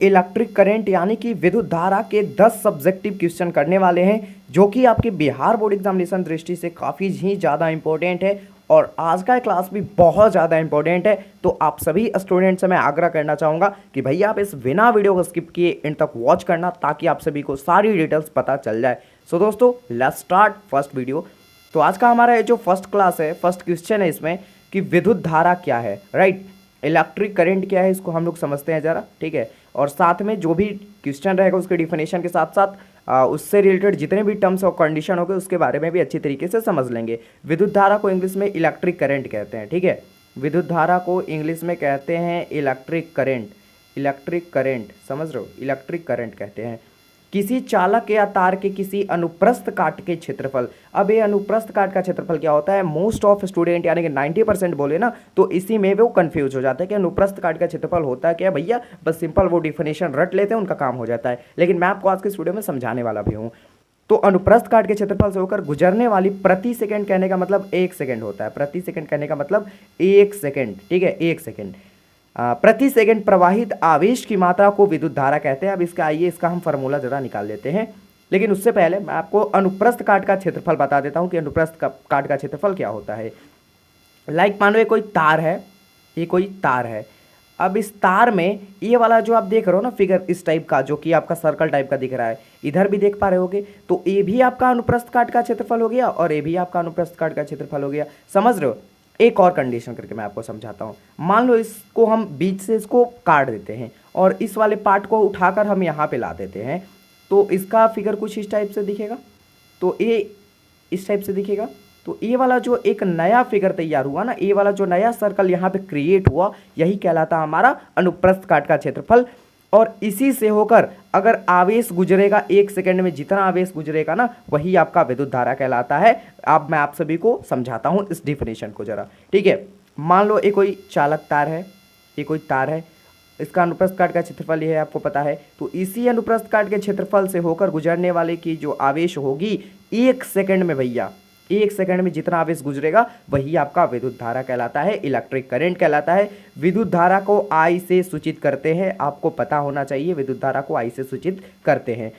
Electric current यानी कि विद्युत धारा के 10 सब्जेक्टिव क्वेश्चन करने वाले हैं जो कि आपके बिहार बोर्ड एग्जामिनेशन दृष्टि से काफ़ी ही ज़्यादा इंपॉर्टेंट है। और आज का क्लास भी बहुत ज़्यादा इंपॉर्टेंट है। तो आप सभी स्टूडेंट से मैं आग्रह करना चाहूँगा कि भैया आप इस बिना वीडियो को स्किप किए इन तक वॉच करना ताकि आप सभी को सारी डिटेल्स पता चल जाए। सो दोस्तों लेट्स स्टार्ट फर्स्ट वीडियो। तो आज का हमारा ये जो फर्स्ट क्लास है, फर्स्ट क्वेश्चन है इसमें कि विद्युत धारा क्या है, राइट। इलेक्ट्रिक करंट क्या है इसको हम लोग समझते हैं ज़रा, ठीक है। और साथ में जो भी क्वेश्चन रहेगा उसके डिफिनेशन के साथ साथ उससे रिलेटेड जितने भी टर्म्स और कंडीशन होंगे उसके बारे में भी अच्छी तरीके से समझ लेंगे। विद्युत धारा को इंग्लिश में इलेक्ट्रिक करंट कहते हैं, ठीक है। विद्युत धारा को इंग्लिश में कहते हैं इलेक्ट्रिक करंट। इलेक्ट्रिक करंट समझ रहे हो, इलेक्ट्रिक करंट कहते हैं किसी चालक या तार के किसी अनुप्रस्थ काट के क्षेत्रफल। अब ये अनुप्रस्थ काट का क्षेत्रफल क्या होता है, मोस्ट ऑफ स्टूडेंट यानी कि 90% बोले ना तो इसी में वो कंफ्यूज हो जाता है कि अनुप्रस्थ काट का क्षेत्रफल होता है क्या भैया। बस सिंपल वो डिफिनेशन रट लेते हैं, उनका काम हो जाता है। लेकिन मैं आपको आज के इस वीडियो में समझाने वाला भी हूँ। तो अनुप्रस्थ काट के क्षेत्रफल से होकर गुजरने वाली प्रति सेकंड कहने का मतलब 1 सेकंड होता है। प्रति सेकंड कहने का मतलब 1 सेकंड, ठीक है, 1 सेकंड। प्रति सेकंड प्रवाहित आवेश की मात्रा को विद्युत धारा कहते हैं। अब इसका हम फार्मूला जरा निकाल लेते हैं। लेकिन उससे पहले मैं आपको अनुप्रस्थ काट का क्षेत्रफल बता देता हूं कि अनुप्रस्थ काट का क्षेत्रफल क्या होता है। लाइक मानो ये कोई तार है, ये कोई तार है। अब इस तार में ये वाला जो आप देख रहे हो ना फिगर इस टाइप का, जो कि आपका सर्कल टाइप का दिख रहा है, इधर भी देख पा रहे होगे। तो ये भी आपका अनुप्रस्थ काट का क्षेत्रफल हो गया और ये भी आपका अनुप्रस्थ काट का क्षेत्रफल हो गया। समझ रहे हो। एक और कंडीशन करके मैं आपको समझाता हूँ। मान लो इसको हम बीच से इसको काट देते हैं और इस वाले पार्ट को उठाकर हम यहाँ पे ला देते हैं, तो इसका फिगर कुछ इस टाइप से दिखेगा। तो ये इस टाइप से दिखेगा। तो ये वाला जो एक नया फिगर तैयार हुआ ना, ये वाला जो नया सर्कल यहाँ पे क्रिएट हुआ, यही कहलाता हमारा अनुप्रस्थ काट का क्षेत्रफल। और इसी से होकर अगर आवेश गुजरेगा 1 सेकंड में, जितना आवेश गुजरेगा ना वही आपका विद्युत धारा कहलाता है। अब मैं आप सभी को समझाता हूं इस डिफिनेशन को जरा, ठीक है। मान लो ये कोई चालक तार है, ये कोई तार है, इसका अनुप्रस्थ काट का क्षेत्रफल ये है, आपको पता है। तो इसी अनुप्रस्थ काट के क्षेत्रफल से होकर गुजरने वाले की जो आवेश होगी 1 सेकंड में भैया, 1 सेकंड में जितना आवेश गुजरेगा वही आपका विद्युत धारा कहलाता है, इलेक्ट्रिक करंट कहलाता है। विद्युत धारा को आई से सूचित करते हैं, आपको पता होना चाहिए विद्युत धारा को आई से सूचित करते हैं।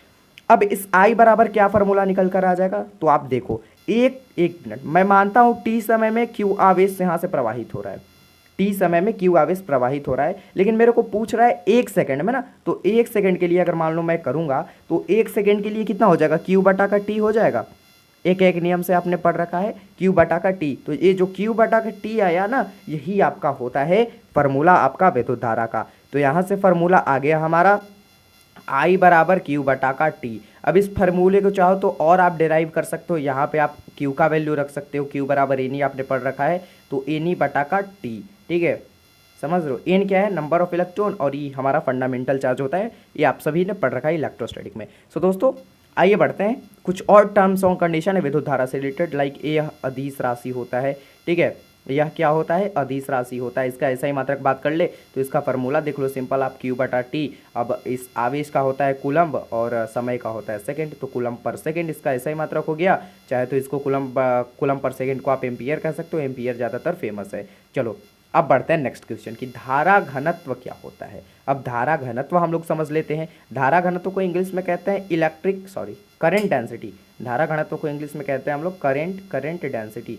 अब इस आई बराबर क्या फॉर्मूला निकल कर आ जाएगा, तो आप देखो, एक मिनट, मैं मानता हूं टी समय में क्यू आवेश यहां से प्रवाहित हो रहा है, टी समय में क्यू आवेश प्रवाहित हो रहा है। लेकिन मेरे को पूछ रहा है 1 सेकंड में ना, तो 1 सेकंड के लिए अगर मान लो मैं करूंगा तो 1 सेकंड के लिए कितना हो जाएगा, क्यू बटा का टी हो जाएगा। एक एक नियम से आपने पढ़ रखा है, क्यू बटा का टी। तो ये जो क्यू बटा का टी आया ना, यही आपका होता है फार्मूला आपका विद्युत धारा का। तो यहाँ से फार्मूला आ गया हमारा आई बराबर क्यू बटा का टी। अब इस फार्मूले को चाहो तो और आप डिराइव कर सकते हो, यहाँ पे आप क्यू का वैल्यू रख सकते हो, क्यू बराबर एनी आपने पढ़ रखा है, तो एनी बटा का टी, ठीक है। समझ रहे हो, एन क्या है, नंबर ऑफ इलेक्ट्रॉन, और ये हमारा फंडामेंटल चार्ज होता है, ये आप सभी ने पढ़ रखा है इलेक्ट्रोस्टैटिक में। सो दोस्तों आइए बढ़ते हैं, कुछ और टर्म्स और कंडीशन है विद्युत धारा से रिलेटेड। लाइक यह अदिश राशि होता है, ठीक है। यह क्या होता है, अदिश राशि होता है। इसका ऐसा ही मात्रक बात कर ले तो इसका फार्मूला देख लो, सिंपल, आप क्यू बटा टी। अब इस आवेश का होता है कूलम्ब और समय का होता है सेकंड, तो कूलम्ब पर सेकंड इसका ऐसा ही मात्रक हो गया। चाहे तो इसको कूलम्ब पर सेकंड को आप एम्पियर कह सकते हो, एम्पियर ज़्यादातर फेमस है। चलो अब बढ़ते हैं नेक्स्ट क्वेश्चन की धारा घनत्व क्या होता है। अब धारा घनत्व हम लोग समझ लेते हैं। धारा घनत्व को इंग्लिश में कहते हैं करंट डेंसिटी। धारा घनत्व को इंग्लिश में कहते हैं हम लोग करंट डेंसिटी,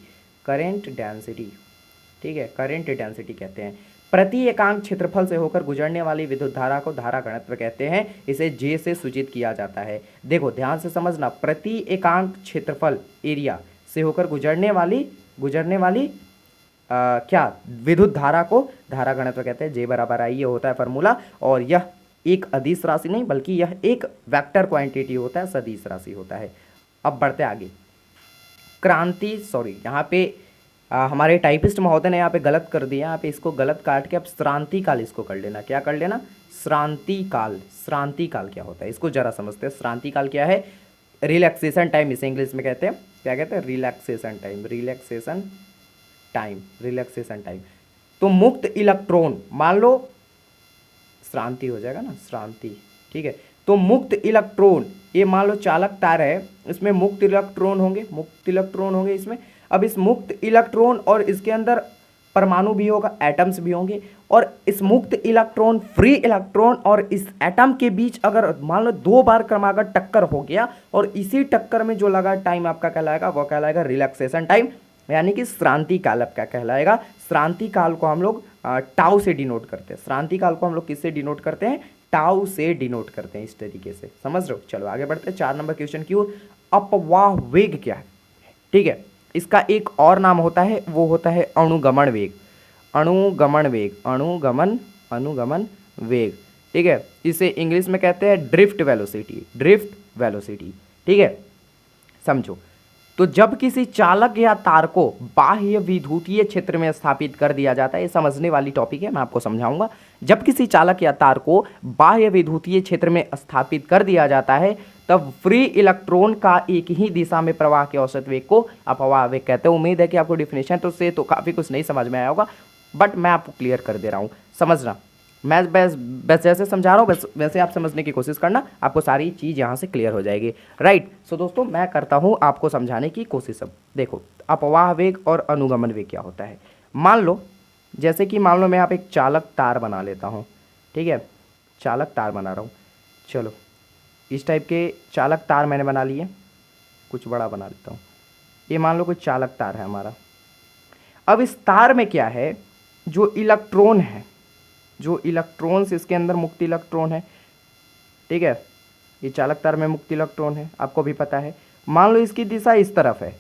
ठीक है, करंट डेंसिटी कहते हैं। प्रति एकांक क्षेत्रफल से होकर गुजरने वाली विद्युत धारा को धारा घनत्व कहते हैं। इसे जे से सूचित किया जाता है। देखो ध्यान से समझना, प्रति एकांक क्षेत्रफल एरिया से होकर गुजरने वाली क्या विद्युत धारा को धारा घनत्व कहते हैं। जे बराबर आई, ये होता है फार्मूला। और यह एक अदिश राशि नहीं बल्कि यह एक वेक्टर क्वांटिटी होता है, सदिश राशि होता है। अब बढ़ते आगे, यहाँ पे हमारे टाइपिस्ट महोदय ने यहाँ पे गलत कर दिया, यहाँ पे इसको गलत काट के अब श्रांति काल इसको कर लेना। क्या कर लेना, श्रांति काल क्या होता है इसको जरा समझते हैं। श्रांति काल क्या है, रिलैक्सेशन टाइम इसे इंग्लिश में कहते हैं। क्या कहते हैं, रिलैक्सेशन टाइम। तो मुक्त इलेक्ट्रॉन, मान लो श्रांति हो जाएगा ना, श्रांति, ठीक है। तो मुक्त इलेक्ट्रॉन, ये मान लो चालक तार है, इसमें मुक्त इलेक्ट्रॉन होंगे इसमें। अब इस मुक्त इलेक्ट्रॉन और इसके अंदर परमाणु भी होगा, एटम्स भी होंगे, और इस मुक्त इलेक्ट्रॉन, फ्री इलेक्ट्रॉन और इस एटम के बीच अगर मान लो 2 बार क्रमागत टक्कर हो गया और इसी टक्कर में जो लगा टाइम आपका कहलाएगा वो कहलाएगा रिलैक्सेशन टाइम, यानी कि श्रांति काल आपका कहलाएगा। श्रांति काल को हम लोग टाउ से डिनोट करते हैं। श्रांति काल को हम लोग किससे डिनोट करते हैं? टाउ से डिनोट करते हैं, इस तरीके से, समझ रहे हो। चलो आगे बढ़ते हैं 4 नंबर क्वेश्चन की ओर। अपवाह वेग क्या है? ठीक है, इसका एक और नाम होता है, वो होता है अणुगमन वेग। अणुगमन वेग, अनुगमन वेग, ठीक है। इसे इंग्लिश में कहते हैं ड्रिफ्ट वेलोसिटी, ड्रिफ्ट वेलोसिटी, ठीक है। समझो, तो जब किसी चालक या तार को बाह्य विद्युतीय क्षेत्र में स्थापित कर दिया जाता है, ये समझने वाली टॉपिक है, मैं आपको समझाऊंगा। जब किसी चालक या तार को बाह्य विद्युतीय क्षेत्र में स्थापित कर दिया जाता है, तब फ्री इलेक्ट्रॉन का एक ही दिशा में प्रवाह के औसत वेग को अपवाह वेग कहते हैं। उम्मीद है कि आपको डिफिनेशन तो से तो काफ़ी कुछ नहीं समझ में आया होगा, बट मैं आपको क्लियर कर दे रहा हूँ, समझना। मैं बस जैसे समझा रहा हूँ वैसे आप समझने की कोशिश करना, आपको सारी चीज़ यहाँ से क्लियर हो जाएगी, राइट। सो दोस्तों, मैं करता हूँ आपको समझाने की कोशिश। अब देखो, अपवाह वेग और अनुगमन वेग क्या होता है। मान लो, जैसे कि मान लो मैं यहाँ पे एक चालक तार बना लेता हूँ, ठीक है, चालक तार बना रहा हूँ। चलो, इस टाइप के चालक तार मैंने बना लिए, कुछ बड़ा बना लेता हूँ। ये मान लो कोई चालक तार है हमारा। अब इस तार में क्या है, जो इलेक्ट्रॉन है, जो इलेक्ट्रॉन्स इसके अंदर मुक्त इलेक्ट्रॉन है, ठीक है, ये चालक तार में मुक्त इलेक्ट्रॉन है, आपको भी पता है। मान लो इसकी दिशा इस तरफ है,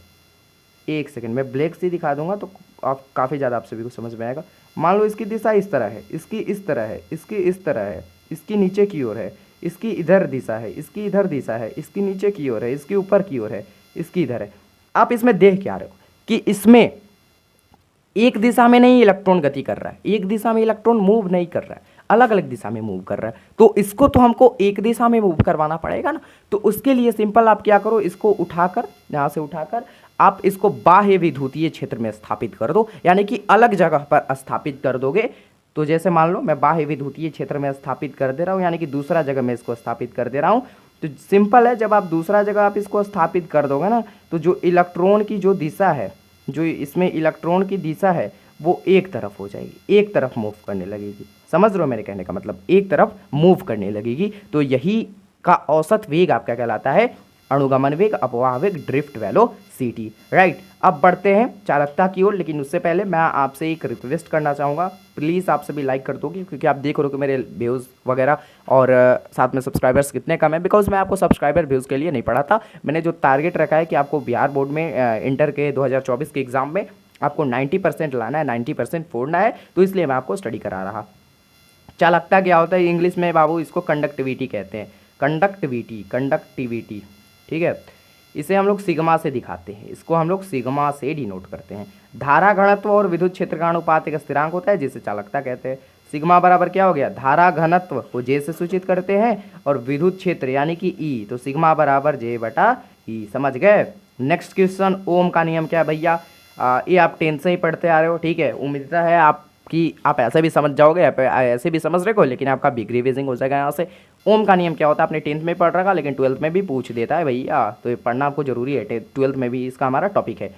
एक सेकंड मैं ब्लैक से दिखा दूंगा तो आप काफ़ी ज़्यादा आप सभी को समझ में आएगा। मान लो इसकी दिशा इस तरह है, इसकी इस तरह है, इसकी इस तरह है, इसकी नीचे की ओर है, इसकी इधर दिशा है, इसकी इधर दिशा है, इसकी नीचे की ओर है, इसकी ऊपर की ओर है, इसकी इधर है। आप इसमें देख क्या रहे हो कि इसमें एक दिशा में नहीं इलेक्ट्रॉन गति कर रहा है, एक दिशा में इलेक्ट्रॉन मूव नहीं कर रहा है, अलग अलग दिशा में मूव कर रहा है। तो इसको तो हमको एक दिशा में मूव करवाना पड़ेगा ना। तो उसके लिए सिंपल आप क्या करो, इसको उठाकर, यहाँ से उठाकर आप इसको बाह्य विद्युतीय क्षेत्र में स्थापित कर दो, यानी कि अलग जगह पर स्थापित कर दोगे। तो जैसे मान लो मैं बाह्य विद्युतीय क्षेत्र में स्थापित कर दे रहा हूँ, यानी कि दूसरा जगह मैं इसको स्थापित कर दे रहा हूँ। तो सिंपल है, जब आप दूसरा जगह आप इसको स्थापित कर दोगे ना, तो जो इलेक्ट्रॉन की जो दिशा है, जो इसमें इलेक्ट्रॉन की दिशा है, वो एक तरफ हो जाएगी, एक तरफ मूव करने लगेगी। समझ रहे हो मेरे कहने का मतलब, एक तरफ मूव करने लगेगी। तो यही का औसत वेग आपका कहलाता है अणुगमन वेग, अपवाह वेग, ड्रिफ्ट वेलोसिटी, राइट। अब बढ़ते हैं चालकता की ओर, लेकिन उससे पहले मैं आपसे एक रिक्वेस्ट करना चाहूँगा, प्लीज़ आप सभी लाइक कर दोगे, क्योंकि आप देख रहे हो कि मेरे व्यूज़ वगैरह और साथ में सब्सक्राइबर्स कितने कम है। बिकॉज मैं आपको सब्सक्राइबर व्यूज़ के लिए नहीं पढ़ा था, मैंने जो टारगेट रखा है कि आपको बिहार बोर्ड में इंटर के 2024 के एग्ज़ाम में आपको 90% लाना है, 90% फोड़ना है, तो इसलिए मैं आपको स्टडी करा रहा। चालकता क्या होता है इंग्लिश में बाबू, इसको कंडक्टिविटी कहते हैं, कंडक्टिविटी, ठीक है। इसे हम लोग सिग्मा से दिखाते हैं, इसको हम लोग सिग्मा से डिनोट करते हैं। धारा घनत्व और विद्युत क्षेत्र का अनुपात एक स्थिरांक होता है जिसे चालकता कहते हैं। सिग्मा बराबर क्या हो गया, धारा घनत्व को जे से सूचित करते हैं, और विद्युत क्षेत्र यानी कि ई, तो सिग्मा बराबर जे बटा ई, समझ गए। नेक्स्ट क्वेश्चन, ओम का नियम क्या है भैया, ये आप 10 से ही पढ़ते आ रहे हो, ठीक है। उम्मीद है आप ऐसे भी समझ जाओगे, ऐसे भी समझ रहे हो, लेकिन आपका बिग रिवीजिंग हो जाएगा यहाँ से। ओम का नियम क्या होता है आपने 10th में पढ़ रखा, लेकिन 12th में भी पूछ देता है भैया, तो ये पढ़ना आपको जरूरी है, 12th में भी इसका हमारा टॉपिक है।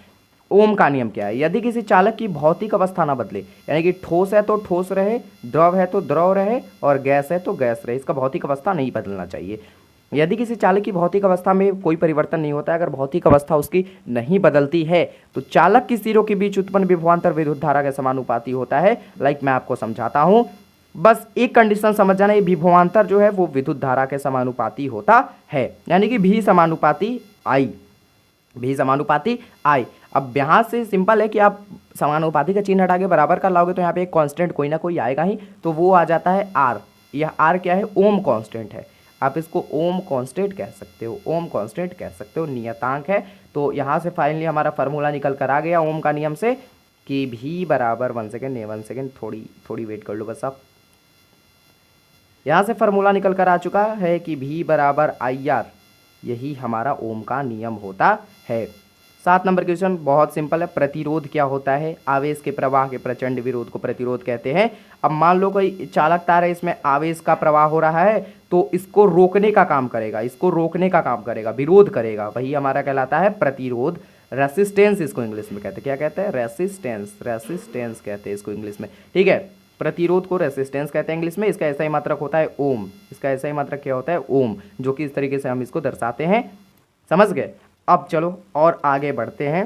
ओम का नियम क्या है, यदि किसी चालक की भौतिक अवस्था ना बदले, यानी कि ठोस है तो ठोस रहे, द्रव है तो द्रव रहे, और गैस है तो गैस रहे, इसका भौतिक अवस्था नहीं बदलना चाहिए। यदि किसी चालक की भौतिक अवस्था में कोई परिवर्तन नहीं होता है, अगर भौतिक अवस्था उसकी नहीं बदलती है, तो चालक की सिरों के बीच उत्पन्न विभवांतर विद्युत धारा के समानुपाती होता है। लाइक मैं आपको समझाता हूं, बस एक कंडीशन समझ जाना, ये विभवांतर जो है वो विद्युत धारा के समानुपाती होता है, यानी कि भी समानुपाती आई, भी समानुपाती आई। अब यहाँ से सिंपल है कि आप समानुपाती का चिन्ह हटा के बराबर का लाओगे तो यहाँ पे एक कांस्टेंट कोई ना कोई आएगा ही, तो वो आ जाता है आर। यह आर क्या है, ओम कांस्टेंट है, आप इसको ओम कांस्टेंट कह सकते हो, ओम कांस्टेंट कह सकते हो, नियतांक है। तो यहाँ से फाइनली हमारा फार्मूला निकल कर आ गया ओम का नियम से कि भी बराबर, वन सेकेंड थोड़ी वेट कर लो बस आप। यहाँ से फार्मूला निकल कर आ चुका है कि भी बराबर आई आर, यही हमारा ओम का नियम होता है। 7 नंबर क्वेश्चन बहुत सिंपल है, प्रतिरोध क्या होता है, आवेश के प्रवाह के प्रचंड विरोध को प्रतिरोध कहते हैं। अब मान लो कोई चालक तार है, इसमें आवेश का प्रवाह हो रहा है, तो इसको रोकने का काम करेगा, इसको रोकने का काम करेगा, विरोध करेगा, वही हमारा कहलाता है प्रतिरोध, रेसिस्टेंस इसको इंग्लिश में कहते हैं, क्या कहते हैं, रेसिस्टेंस, रेसिस्टेंस कहते हैं इसको इंग्लिश में, ठीक है। प्रतिरोध को रेसिस्टेंस कहते हैं इंग्लिश में। इसका ऐसा ही मात्रक होता है ओम, इसका ऐसा ही मात्रक क्या होता है, ओम, जो कि इस तरीके से हम इसको दर्शाते हैं, समझ गए। अब चलो और आगे बढ़ते हैं।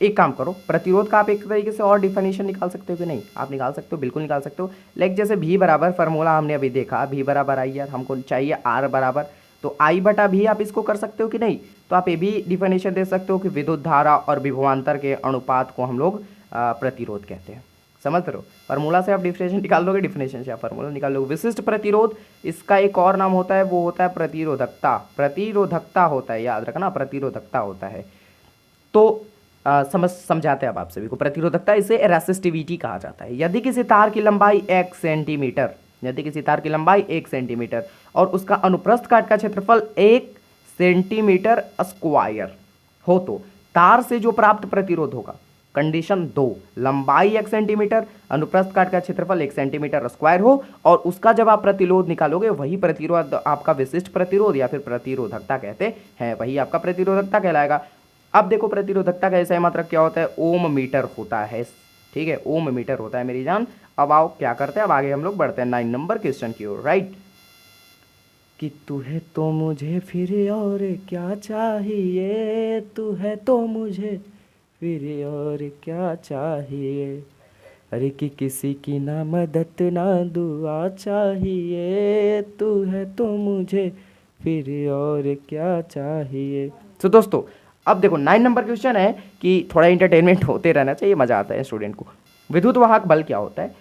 एक काम करो, प्रतिरोध का आप एक तरीके से और डिफिनेशन निकाल सकते हो कि नहीं, आप निकाल सकते हो, बिल्कुल निकाल सकते हो। लाइक जैसे भी बराबर फार्मूला हमने अभी देखा, भी बराबर आई है, हमको चाहिए आर बराबर, तो आई बटा भी आप इसको कर सकते हो कि नहीं। तो आप ये भी डिफिनेशन दे सकते हो कि विद्युत धारा और विभवांतर के अनुपात को हम लोग प्रतिरोध कहते हैं, समझ रहे हो। फार्मूला से आप डिफिनेशन निकाल लोगे, डिफिनेशन से आप फार्मूला निकाल लोगे। विशिष्ट प्रतिरोध, इसका एक और नाम होता है, वो होता है प्रतिरोधकता, प्रतिरोधकता होता है, याद रखना, प्रतिरोधकता होता है। तो समझाते हैं अब आप सभी को प्रतिरोधकता, इसे रेसिस्टिविटी कहा जाता है। यदि किसी तार की लंबाई 1 सेंटीमीटर, यदि किसी तार की लंबाई 1 सेंटीमीटर और उसका अनुप्रस्थ काट का क्षेत्रफल 1 सेंटीमीटर स्क्वायर हो, तो तार से जो प्राप्त प्रतिरोध होगा, कंडीशन 2, लंबाई 1 सेंटीमीटर, अनुप्रस्थ काट का क्षेत्रफल 1 सेंटीमीटर स्क्वायर हो, और उसका जब आप प्रतिरोध निकालोगे, वही प्रतिरोध आपका विशिष्ट प्रतिरोध या फिर प्रतिरोधकता कहते हैं, वही आपका प्रतिरोधकता कहलाएगा। अब देखो प्रतिरोधकता का ऐसा मात्रक क्या होता है, ओम मीटर होता है, ठीक है, ओम मीटर होता है मेरी जान। अब आओ क्या करते हैं, अब आगे हम लोग बढ़ते हैं 9 नंबर क्वेश्चन की ओर, राइट। कि तू है तो मुझे फिर और क्या चाहिए, तू है तो मुझे फिर और क्या चाहिए, अरे कि किसी की ना मदद ना दुआ चाहिए, तू है तो मुझे फिर और क्या चाहिए। तो दोस्तों अब देखो 9 नंबर क्वेश्चन है कि थोड़ा इंटरटेनमेंट होते रहना चाहिए, मजा आता है स्टूडेंट को। विद्युत वाहक बल क्या होता है,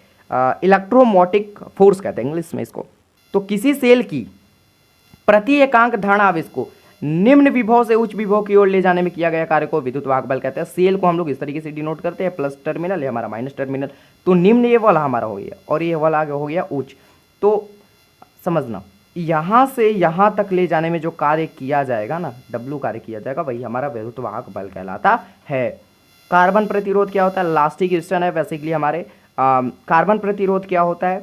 इलेक्ट्रोमोटिक फोर्स कहते हैं इंग्लिश में इसको। तो किसी सेल की प्रति एकांक धन आवेश को निम्न विभव से उच्च विभव की ओर ले जाने में किया गया कार्य को विद्युत वाहक बल कहते हैं। सेल को हम लोग इस तरीके से डिनोट करते हैं, प्लस टर्मिनल है हमारा, माइनस टर्मिनल। तो निम्न ये वाला हमारा हो गया और ये वाला आगे हो गया उच्च। तो समझना, यहाँ से यहाँ तक ले जाने में जो कार्य किया जाएगा ना, W कार्य किया जाएगा, वही हमारा विद्युत वाहक बल कहलाता है। कार्बन प्रतिरोध क्या होता है, लास्ट ही क्वेश्चन है बेसिकली हमारे। कार्बन प्रतिरोध क्या होता है,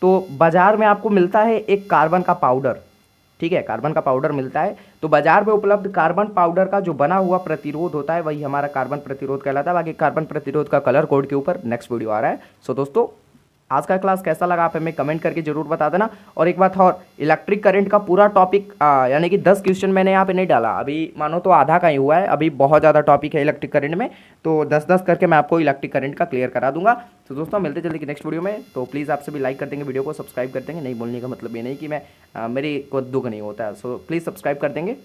तो बाजार में आपको मिलता है एक कार्बन का पाउडर, ठीक है, कार्बन का पाउडर मिलता है। तो बाजार में उपलब्ध कार्बन पाउडर का जो बना हुआ प्रतिरोध होता है, वही हमारा कार्बन प्रतिरोध कहलाता है। बाकी कार्बन प्रतिरोध का कलर कोड के ऊपर नेक्स्ट वीडियो आ रहा है। सो दोस्तों आज का क्लास कैसा लगा आप हमें कमेंट करके जरूर बता देना। और एक बात और, इलेक्ट्रिक करंट का पूरा टॉपिक यानी कि 10 क्वेश्चन मैंने यहाँ पे नहीं डाला, अभी मानो तो आधा का ही हुआ है, अभी बहुत ज़्यादा टॉपिक है इलेक्ट्रिक करंट में, तो 10-10 करके मैं आपको इलेक्ट्रिक करंट का क्लियर करा दूंगा। तो दोस्तों मिलते जल्दी की नेक्स्ट वीडियो में। तो प्लीज़ आप सभी लाइक कर देंगे, वीडियो को सब्सक्राइब कर देंगे। नहीं बोलने का मतलब ये नहीं कि मैं मेरे को दुख नहीं होता है, सो प्लीज़ सब्सक्राइब कर देंगे।